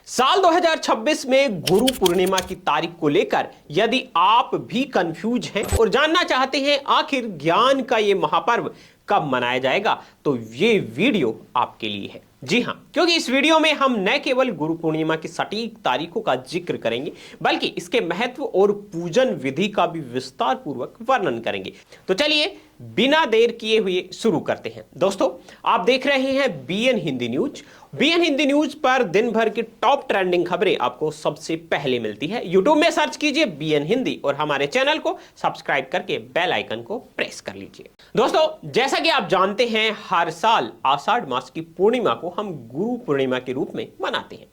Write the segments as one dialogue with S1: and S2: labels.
S1: साल 2026 में गुरु पूर्णिमा की तारीख को लेकर यदि आप भी कंफ्यूज हैं और जानना चाहते हैं आखिर ज्ञान का ये महापर्व कब मनाया जाएगा, तो ये वीडियो आपके लिए है। जी हां, क्योंकि इस वीडियो में हम न केवल गुरु पूर्णिमा की सटीक तारीखों का जिक्र करेंगे, बल्कि इसके महत्व और पूजन विधि का भी विस्तार पूर्वक वर्णन करेंगे। तो चलिए बिना देर किए हुए शुरू करते हैं। दोस्तों, आप देख रहे हैं BN Hindi news. BN Hindi news पर दिन भर की टॉप ट्रेंडिंग खबरें आपको सबसे पहले मिलती है। यूट्यूब में सर्च कीजिए बीएन हिंदी और हमारे चैनल को सब्सक्राइब करके बेल आइकन को प्रेस कर लीजिए। दोस्तों, जैसा कि आप जानते हैं, हर साल आषाढ़ मास की पूर्णिमा को हम गुरु पूर्णिमा के रूप में मनाते हैं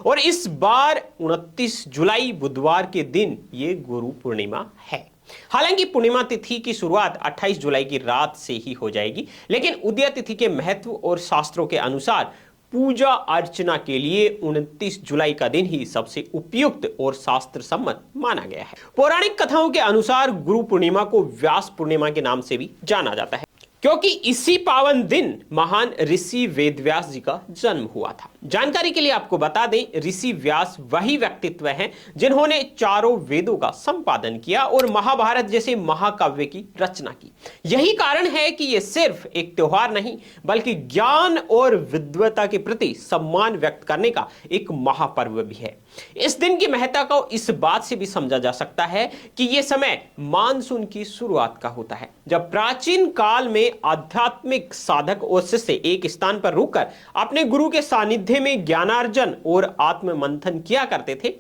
S1: और इस बार 29 जुलाई बुधवार के दिन ये गुरु पूर्णिमा है। हालांकि पूर्णिमा तिथि की शुरुआत 28 जुलाई की रात से ही हो जाएगी, लेकिन उदय तिथि के महत्व और शास्त्रों के अनुसार पूजा अर्चना के लिए 29 जुलाई का दिन ही सबसे उपयुक्त और शास्त्र सम्मत माना गया है। पौराणिक कथाओं के अनुसार गुरु पूर्णिमा को व्यास पूर्णिमा के नाम से भी जाना जाता है, क्योंकि इसी पावन दिन महान ऋषि वेदव्यास जी का जन्म हुआ था। जानकारी के लिए आपको बता दें, ऋषि व्यास वही व्यक्तित्व हैं जिन्होंने चारों वेदों का संपादन किया और महाभारत जैसे महाकाव्य की रचना की। यही कारण है कि यह सिर्फ एक त्योहार नहीं, बल्कि ज्ञान और विद्वता के प्रति सम्मान व्यक्त करने का एक महापर्व भी है। इस दिन की महत्ता को इस बात से भी समझा जा सकता है कि यह समय मानसून की शुरुआत का होता है, जब प्राचीन काल में आध्यात्मिक साधक और शिष्य एक स्थान पर रुककर अपने गुरु के सानिध्य में ज्ञानार्जन और आत्म मंथन किया करते थे।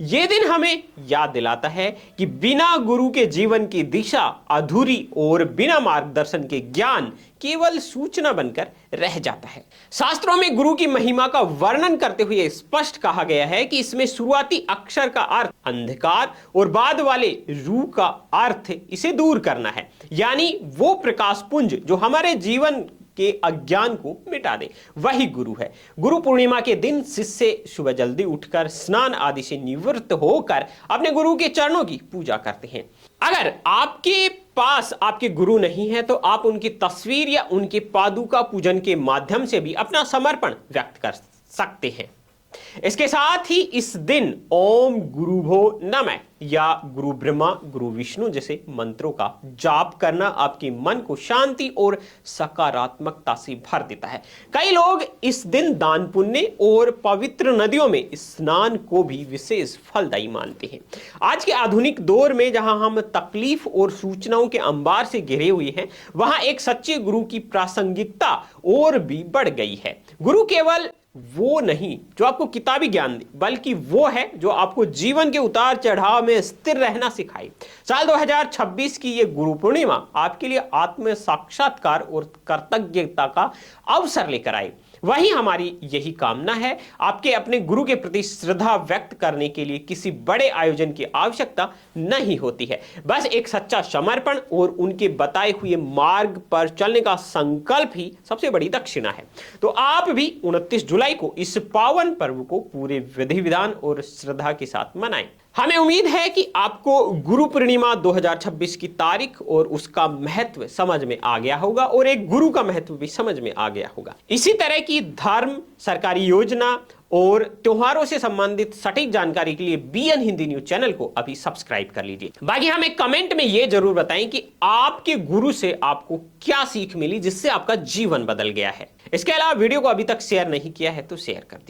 S1: यह दिन हमें याद दिलाता है कि बिना गुरु के जीवन की दिशा अधूरी और बिना मार्गदर्शन के ज्ञान केवल सूचना बनकर रह जाता है। शास्त्रों में गुरु की महिमा का वर्णन करते हुए स्पष्ट कहा गया है कि इसमें शुरुआती अक्षर का अर्थ अंधकार और बाद वाले रू का अर्थ इसे दूर करना है, यानी वो प्रकाश पुंज जो हमारे जीवन के अज्ञान को मिटा दे, वही गुरु है। गुरु पूर्णिमा के दिन शिष्य सुबह जल्दी उठकर स्नान आदि से निवृत्त होकर अपने गुरु के चरणों की पूजा करते हैं। अगर आपके पास आपके गुरु नहीं है तो आप उनकी तस्वीर या उनके पादुका पूजन के माध्यम से भी अपना समर्पण व्यक्त कर सकते हैं। इसके साथ ही इस दिन ओम गुरुभो नमः या गुरु ब्रह्मा गुरु विष्णु जैसे मंत्रों का जाप करना आपके मन को शांति और सकारात्मकता से भर देता है। कई लोग इस दिन दान पुण्य और पवित्र नदियों में स्नान को भी विशेष फलदायी मानते हैं। आज के आधुनिक दौर में जहां हम तकलीफ और सूचनाओं के अंबार से घिरे हुए हैं, वहां एक सच्चे गुरु की प्रासंगिकता और भी बढ़ गई है। गुरु केवल वो नहीं जो आपको किताबी ज्ञान दे, बल्कि वो है जो आपको जीवन के उतार चढ़ाव में स्थिर रहना सिखाए। साल 2026 की ये गुरु पूर्णिमा आपके लिए आत्म साक्षात्कार और कृतज्ञता का अवसर लेकर आए। वही हमारी यही कामना है। आपके अपने गुरु के प्रति श्रद्धा व्यक्त करने के लिए किसी बड़े आयोजन की आवश्यकता नहीं होती है, बस एक सच्चा समर्पण और उनके बताए हुए मार्ग पर चलने का संकल्प ही सबसे बड़ी दक्षिणा है। तो आप भी 29 जुलाई को इस पावन पर्व को पूरे विधि विधान और श्रद्धा के साथ मनाएं। हमें उम्मीद है कि आपको गुरु पूर्णिमा 2026 की तारीख और उसका महत्व समझ में आ गया होगा और एक गुरु का महत्व भी समझ में आ गया होगा। इसी तरह की धर्म, सरकारी योजना और त्योहारों से संबंधित सटीक जानकारी के लिए बीएन हिंदी न्यूज चैनल को अभी सब्सक्राइब कर लीजिए। बाकी हमें कमेंट में यह जरूर बताएं कि आपके गुरु से आपको क्या सीख मिली जिससे आपका जीवन बदल गया है। इसके अलावा वीडियो को अभी तक शेयर नहीं किया है तो शेयर कर दीजिए।